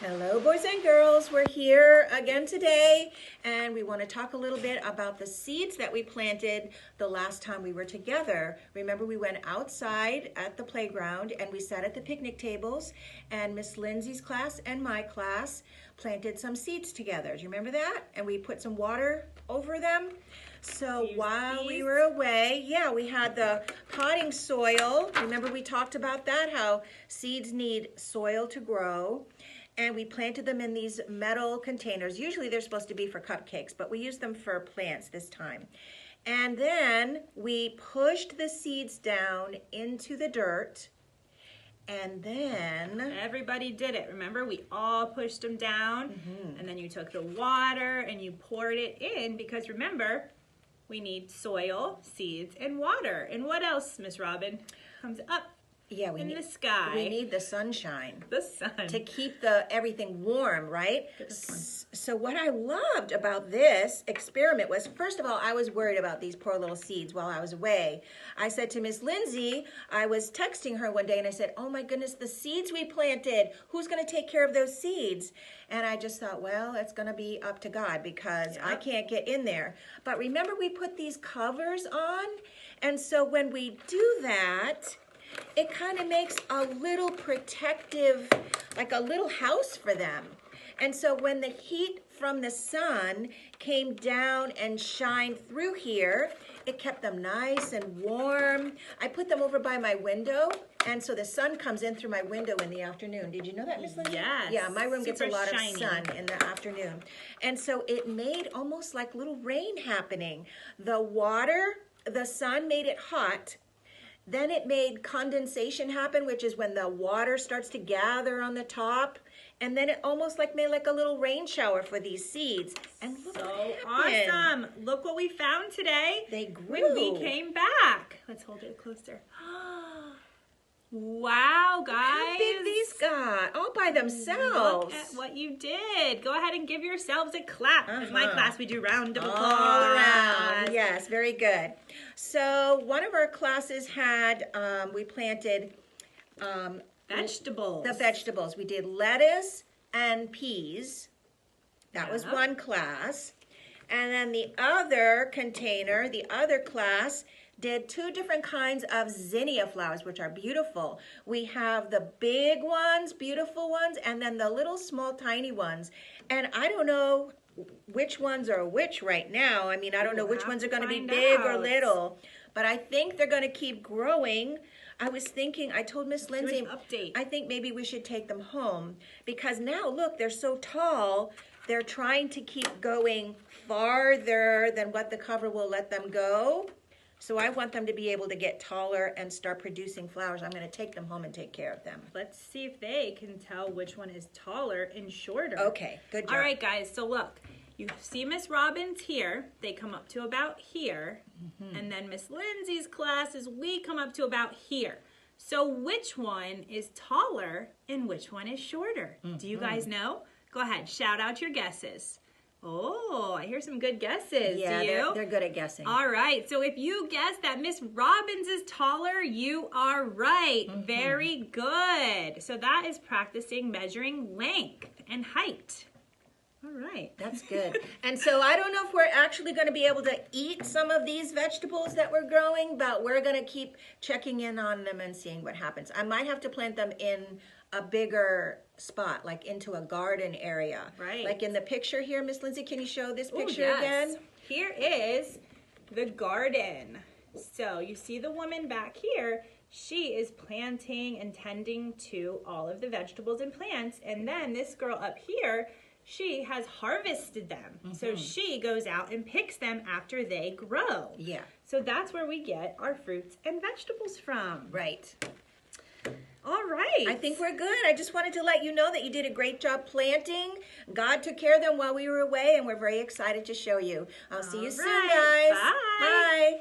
Hello, boys and girls. We're here again today, and we want to talk a little bit about the seeds that we planted the last time we were together. Remember, we went outside at the playground, and we sat at the picnic tables, and Miss Lindsay's class and my class planted some seeds together. Do you remember that? And we put some water over them. So while we were away, we had the potting soil. Remember, we talked about that, how seeds need soil to grow. And we planted them in these metal containers. Usually they're supposed to be for cupcakes, but we used them for plants this time. And then we pushed the seeds down into the dirt. And then everybody did it. Remember, we all pushed them down. And then you took the water and you poured it in because remember, we need soil, seeds, and water. And what else, Miss Robyn, comes up? we need the sky. We need the sunshine. The sun. To keep everything warm, right? So what I loved about this experiment was, first of all, I was worried about these poor little seeds while I was away. I said to Miss Lindsay, I was texting her one day and I said, oh my goodness, the seeds we planted, who's going to take care of those seeds? And I just thought, well, it's going to be up to God because I can't get in there. But remember, we put these covers on, and so when we do that, it kind of makes a little protective, like a little house for them. And so when the heat from the sun came down and shined through here, it kept them nice and warm. I put them over by my window, and so the sun comes in through my window in the afternoon. Did you know that, Miss Lindsay? Yes. Yeah, my room gets a lot shiny. of sun in the afternoon. And so it made almost like little rain happening. The water, the sun made it hot. Then it made condensation happen, which is when the water starts to gather on the top. And then it almost made like a little rain shower for these seeds. And look so awesome. Look what we found today. They grew. When we came back. Let's hold it closer. Wow, guys. How big these got, all by themselves. Look at what you did. Go ahead and give yourselves a clap. In my class, we do round of applause. All around. Yes, very good. So one of our classes had, we planted vegetables. The vegetables. We did lettuce and peas. That was one class. And then the other container, the other class, did two different kinds of zinnia flowers, which are beautiful. We have the big ones, beautiful ones, and then the little small tiny ones. And I don't know which ones are which right now. I mean, I don't know which ones are going to be big or little, but I think they're going to keep growing. I was thinking, I told Miss Lindsay, I think maybe we should take them home because now look, they're so tall. They're trying to keep going farther than what the cover will let them go. So I want them to be able to get taller and start producing flowers. I'm going to take them home and take care of them. Let's see if they can tell which one is taller and shorter. Okay, good job. All right, guys, so look. You see Miss Robyn's here. They come up to about here. And then Miss Lindsay's classes, we come up to about here. So which one is taller and which one is shorter? Do you guys know? Go ahead, shout out your guesses. Oh, I hear some good guesses. Yeah, do you? They're good at guessing. All right, so if you guess that Miss Robyn's is taller, you are right. Very good. So that is practicing measuring length and height. All right. That's good. And so I don't know if we're actually going to be able to eat some of these vegetables that we're growing, but we're going to keep checking in on them and seeing what happens. I might have to plant them in a bigger spot, like into a garden area. Right. Like in the picture here, Miss Lindsay, can you show this picture again? Here is the garden. So you see the woman back here, she is planting and tending to all of the vegetables and plants. And then this girl up here, she has harvested them. So she goes out and picks them after they grow. Yeah. So that's where we get our fruits and vegetables from. Right. All right. I think we're good. I just wanted to let you know that you did a great job planting. God took care of them while we were away, and we're very excited to show you. I'll see you soon, guys. Bye. Bye.